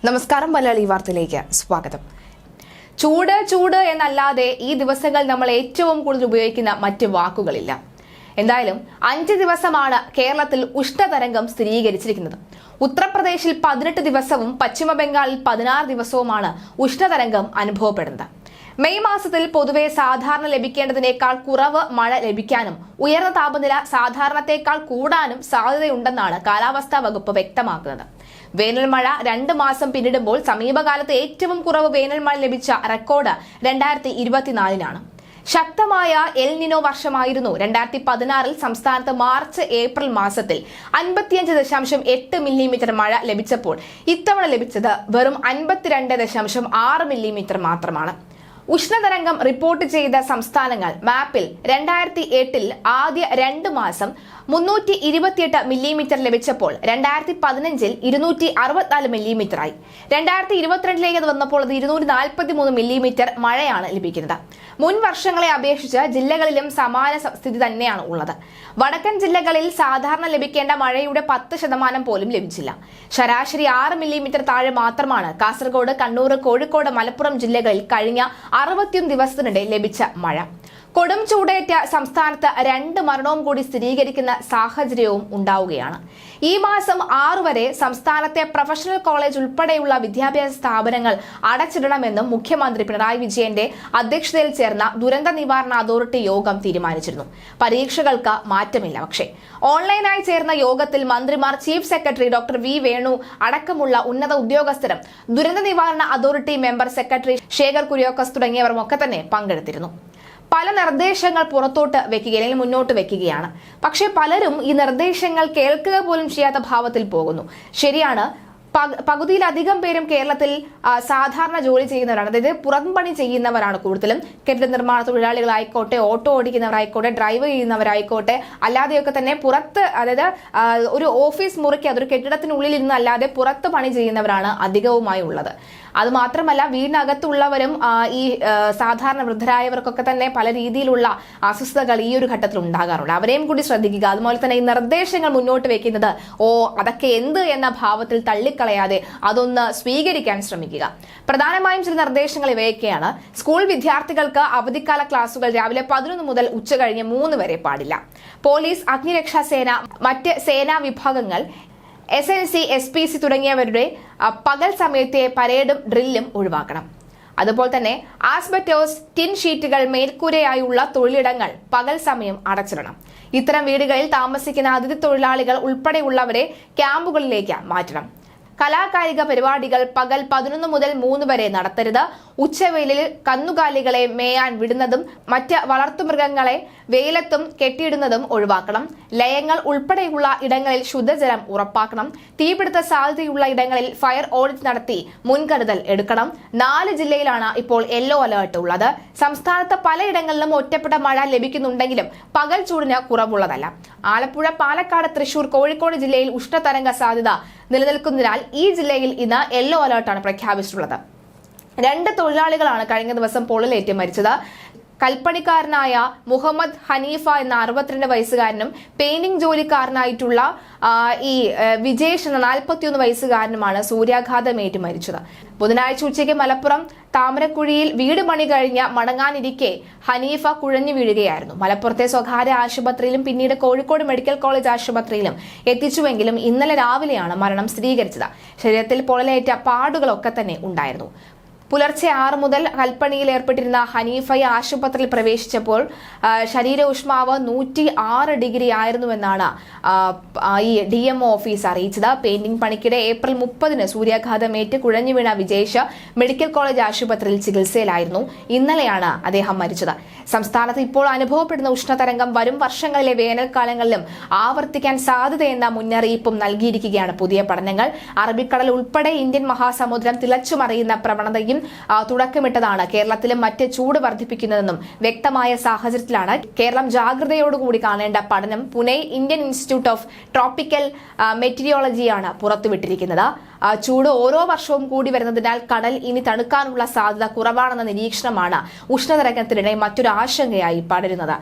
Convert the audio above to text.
നമസ്കാരം, മലയാളി വാർത്തയിലേക്ക് സ്വാഗതം. ചൂട് ചൂട് എന്നല്ലാതെ ഈ ദിവസങ്ങൾ നമ്മൾ ഏറ്റവും കൂടുതൽ ഉപയോഗിക്കുന്ന മറ്റ് വാക്കുകളില്ല. എന്തായാലും 5 ദിവസമാണ് കേരളത്തിൽ ഉഷ്ണതരംഗം സ്ഥിരീകരിച്ചിരിക്കുന്നത്. ഉത്തർപ്രദേശിൽ 18 ദിവസവും പശ്ചിമ ബംഗാളിൽ 16 ദിവസവുമാണ് ഉഷ്ണതരംഗം അനുഭവപ്പെടുന്നത്. മെയ് മാസത്തിൽ പൊതുവെ സാധാരണ ലഭിക്കേണ്ടതിനേക്കാൾ കുറവ് മഴ ലഭിക്കാനും ഉയർന്ന താപനില സാധാരണത്തേക്കാൾ കൂടാനും സാധ്യതയുണ്ടെന്നാണ് കാലാവസ്ഥാ വകുപ്പ് വ്യക്തമാക്കുന്നത്. വേനൽ മഴ 2 മാസം പിന്നിടുമ്പോൾ സമീപകാലത്ത് ഏറ്റവും കുറവ് വേനൽ മഴ ലഭിച്ച റെക്കോർഡ് 2024-നാണ്. ശക്തമായ എൽ നിനോ വർഷമായിരുന്നു 2016-ൽ സംസ്ഥാനത്ത് മാർച്ച് ഏപ്രിൽ മാസത്തിൽ 55.8 മില്ലിമീറ്റർ മഴ ലഭിച്ചപ്പോൾ ഇത്തവണ ലഭിച്ചത് വെറും 52.6 മില്ലിമീറ്റർ മാത്രമാണ്. ഉഷ്ണതരംഗം റിപ്പോർട്ട് ചെയ്ത സംസ്ഥാനങ്ങൾ മാപ്പിൽ 2008-ൽ ആദ്യ 2 മാസം 328 മില്ലിമീറ്റർ ലഭിച്ചപ്പോൾ 2015-ൽ 264 മില്ലിമീറ്ററായി. 2022-ലേക്ക് വന്നപ്പോൾ അത് 243 മില്ലിമീറ്റർ മഴയാണ് ലഭിക്കുന്നത്. മുൻ വർഷങ്ങളെ അപേക്ഷിച്ച് ജില്ലകളിലും സമാന സ്ഥിതി തന്നെയാണ് ഉള്ളത്. വടക്കൻ ജില്ലകളിൽ സാധാരണ ലഭിക്കേണ്ട മഴയുടെ 10% പോലും ലഭിച്ചില്ല. ശരാശരി 6 മില്ലിമീറ്റർ താഴെ മാത്രമാണ് കാസർഗോഡ്, കണ്ണൂർ, കോഴിക്കോട്, മലപ്പുറം ജില്ലകളിൽ കഴിഞ്ഞ 61 ദിവസത്തിനിടെ ലഭിച്ച മഴ. കൊടും ചൂടേറ്റ സംസ്ഥാനത്ത് 2 മരണവും കൂടി സ്ഥിരീകരിക്കുന്ന സാഹചര്യവും ഉണ്ടാവുകയാണ്. ഈ മാസം 6 വരെ സംസ്ഥാനത്തെ പ്രൊഫഷണൽ കോളേജ് ഉൾപ്പെടെയുള്ള വിദ്യാഭ്യാസ സ്ഥാപനങ്ങൾ അടച്ചിടണമെന്നും മുഖ്യമന്ത്രി പിണറായി വിജയന്റെ അധ്യക്ഷതയിൽ ചേർന്ന ദുരന്ത നിവാരണ അതോറിറ്റി യോഗം തീരുമാനിച്ചിരുന്നു. പരീക്ഷകൾക്ക് മാറ്റമില്ല. പക്ഷേ ഓൺലൈനായി ചേർന്ന യോഗത്തിൽ മന്ത്രിമാർ, chief secretary doctor V Venu അടക്കമുള്ള ഉന്നത ഉദ്യോഗസ്ഥരും ദുരന്ത നിവാരണ authority member secretary Sekhar Kuriakose തുടങ്ങിയവരും ഒക്കെ തന്നെ പങ്കെടുത്തിരുന്നു. പല നിർദ്ദേശങ്ങൾ പുറത്തോട്ട് വെക്കുകയും അല്ലെങ്കിൽ മുന്നോട്ട് വെക്കുകയാണ്. പക്ഷെ പലരും ഈ നിർദ്ദേശങ്ങൾ കേൾക്കുക പോലും ചെയ്യാത്ത ഭാവത്തിൽ പോകുന്നു. ശരിയാണ്, പകുതിയിലധികം പേരും കേരളത്തിൽ സാധാരണ ജോലി ചെയ്യുന്നവരാണ്. അതായത് പുറംപണി ചെയ്യുന്നവരാണ് കൂടുതലും. കെട്ടിട നിർമ്മാണ തൊഴിലാളികളായിക്കോട്ടെ, ഓട്ടോ ഓടിക്കുന്നവരായിക്കോട്ടെ, ഡ്രൈവ് ചെയ്യുന്നവരായിക്കോട്ടെ, അല്ലാതെയൊക്കെ തന്നെ പുറത്ത്, അതായത് ഒരു ഓഫീസ് മുറിക്ക് അതൊരു കെട്ടിടത്തിനുള്ളിൽ ഇരുന്ന് അല്ലാതെ പുറത്ത് പണി ചെയ്യുന്നവരാണ് അധികവുമായി ഉള്ളത്. അത് മാത്രമല്ല, വീടിനകത്തുള്ളവരും ഈ സാധാരണ വൃദ്ധരായവർക്കൊക്കെ തന്നെ പല രീതിയിലുള്ള അസ്വസ്ഥതകൾ ഈ ഒരു ഘട്ടത്തിൽ ഉണ്ടാകാറുണ്ട്. അവരെയും കൂടി ശ്രദ്ധിക്കുക. അതുപോലെ തന്നെ ഈ നിർദ്ദേശങ്ങൾ മുന്നോട്ട് വെക്കുന്നത് അതൊക്കെ എന്ത് എന്ന ഭാവത്തിൽ തള്ളിക്കളയാതെ അതൊന്ന് സ്വീകരിക്കാൻ ശ്രമിക്കുക. പ്രധാനമായും ചില നിർദ്ദേശങ്ങൾ ഇവയൊക്കെയാണ്. സ്കൂൾ വിദ്യാർത്ഥികൾക്ക് അവധിക്കാല ക്ലാസുകൾ രാവിലെ 11 മുതൽ ഉച്ചകഴിഞ്ഞ് 3 വരെ പാടില്ല. പോലീസ്, അഗ്നിരക്ഷാസേന, മറ്റ് സേനാ വിഭാഗങ്ങൾ, SNC, SPC തുടങ്ങിയവരുടെ പകൽ സമയത്തെ പരേഡും ഡ്രില്ലും ഒഴിവാക്കണം. അതുപോലെ തന്നെ ആസ്ബറ്റോസ്, ടിൻ ഷീറ്റുകൾ മേൽക്കൂരയായുള്ള തൊഴിലിടങ്ങൾ പകൽ സമയം അടച്ചിടണം. ഇത്തരം വീടുകളിൽ താമസിക്കുന്ന അതിഥി തൊഴിലാളികൾ ഉൾപ്പെടെയുള്ളവരെ ക്യാമ്പുകളിലേക്ക് മാറ്റണം. കലാകായിക പരിപാടികൾ പകൽ 11 മുതൽ 3 വരെ നടത്തരുത്. ഉച്ചവെയിലിൽ കന്നുകാലികളെ മേയാൻ വിടുന്നതും മറ്റ് വളർത്തുമൃഗങ്ങളെ വെയിലത്തും കെട്ടിയിടുന്നതും ഒഴിവാക്കണം. ലയങ്ങൾ ഉൾപ്പെടെയുള്ള ഇടങ്ങളിൽ ശുദ്ധജലം ഉറപ്പാക്കണം. തീപിടുത്ത സാധ്യതയുള്ള ഇടങ്ങളിൽ ഫയർ ഓഡിറ്റ് നടത്തി മുൻകരുതൽ എടുക്കണം. 4 ജില്ലയിലാണ് ഇപ്പോൾ യെല്ലോ അലേർട്ട് ഉള്ളത്. സംസ്ഥാനത്ത് പലയിടങ്ങളിലും ഒറ്റപ്പെട്ട മഴ ലഭിക്കുന്നുണ്ടെങ്കിലും പകൽ ചൂടിന് കുറവുള്ളതല്ല. ആലപ്പുഴ, പാലക്കാട്, തൃശൂർ, കോഴിക്കോട് ജില്ലയിൽ ഉഷ്ണതരംഗ സാധ്യത നിലനിൽക്കുന്നതിനാൽ ഈ ജില്ലയിൽ ഇന്ന് യെല്ലോ അലേർട്ടാണ് പ്രഖ്യാപിച്ചിട്ടുള്ളത്. 2 തൊഴിലാളികളാണ് കഴിഞ്ഞ ദിവസം പൊള്ളലേറ്റ് മരിച്ചത്. കൽപ്പണിക്കാരനായ മുഹമ്മദ് ഹനീഫ എന്ന 62 വയസ്സുകാരനും പെയിന്റിംഗ് ജോലിക്കാരനായിട്ടുള്ള ഈ വിജേഷ് എന്ന 41 വയസ്സുകാരനുമാണ് സൂര്യാഘാതമേറ്റ് മരിച്ചത്. ബുധനാഴ്ച ഉച്ചയ്ക്ക് മലപ്പുറം താമരക്കുഴിയിൽ വീട് പണി കഴിഞ്ഞ് മടങ്ങാനിരിക്കെ ഹനീഫ കുഴഞ്ഞു വീഴുകയായിരുന്നു. മലപ്പുറത്തെ സ്വകാര്യ ആശുപത്രിയിലും പിന്നീട് കോഴിക്കോട് മെഡിക്കൽ കോളേജ് ആശുപത്രിയിലും എത്തിച്ചുവെങ്കിലും ഇന്നലെ രാവിലെയാണ് മരണം സ്ഥിരീകരിച്ചത്. ശരീരത്തിൽ പൊള്ളലേറ്റ പാടുകളൊക്കെ തന്നെ ഉണ്ടായിരുന്നു. പുലർച്ചെ 6 മുതൽ കൽപ്പണിയിൽ ഏർപ്പെട്ടിരുന്ന ഹനീഫയെ ആശുപത്രിയിൽ പ്രവേശിച്ചപ്പോൾ ശരീര ഊഷ്മാവ് 106 ഡിഗ്രി ആയിരുന്നുവെന്നാണ് ഈ DMO ഓഫീസ് അറിയിച്ചത്. പെയിന്റിംഗ് പണിക്കിടെ ഏപ്രിൽ 30-ന് സൂര്യാഘാതമേറ്റ് കുഴഞ്ഞു വീണ വിജേഷ് മെഡിക്കൽ കോളേജ് ആശുപത്രിയിൽ ചികിത്സയിലായിരുന്നു. ഇന്നലെയാണ് അദ്ദേഹം മരിച്ചത്. സംസ്ഥാനത്ത് ഇപ്പോൾ അനുഭവപ്പെടുന്ന ഉഷ്ണതരംഗം വരും വർഷങ്ങളിലെ വേനൽക്കാലങ്ങളിലും ആവർത്തിക്കാൻ സാധ്യതയെന്ന മുന്നറിയിപ്പും നൽകിയിരിക്കുകയാണ് പുതിയ പഠനങ്ങൾ. അറബിക്കടൽ ഉൾപ്പെടെ ഇന്ത്യൻ മഹാസമുദ്രം തിളച്ചുമറിയുന്ന പ്രവണതയും തുടക്കമിട്ടതാണ് കേരളത്തിലും മറ്റ് ചൂട് വർദ്ധിപ്പിക്കുന്നതെന്നും വ്യക്തമായ സാഹചര്യത്തിലാണ് കേരളം ജാഗ്രതയോടുകൂടി കാണേണ്ട പഠനം Pune Indian institute of tropical മെറ്റീരിയോളജിയാണ് പുറത്തുവിട്ടിരിക്കുന്നത്. ചൂട് ഓരോ വർഷവും കൂടി വരുന്നതിനാൽ കടൽ ഇനി തണുക്കാനുള്ള സാധ്യത കുറവാണെന്ന നിരീക്ഷണമാണ് ഉഷ്ണതരംഗത്തിനിടെ മറ്റൊരു ആശങ്കയായി പടരുന്നത്.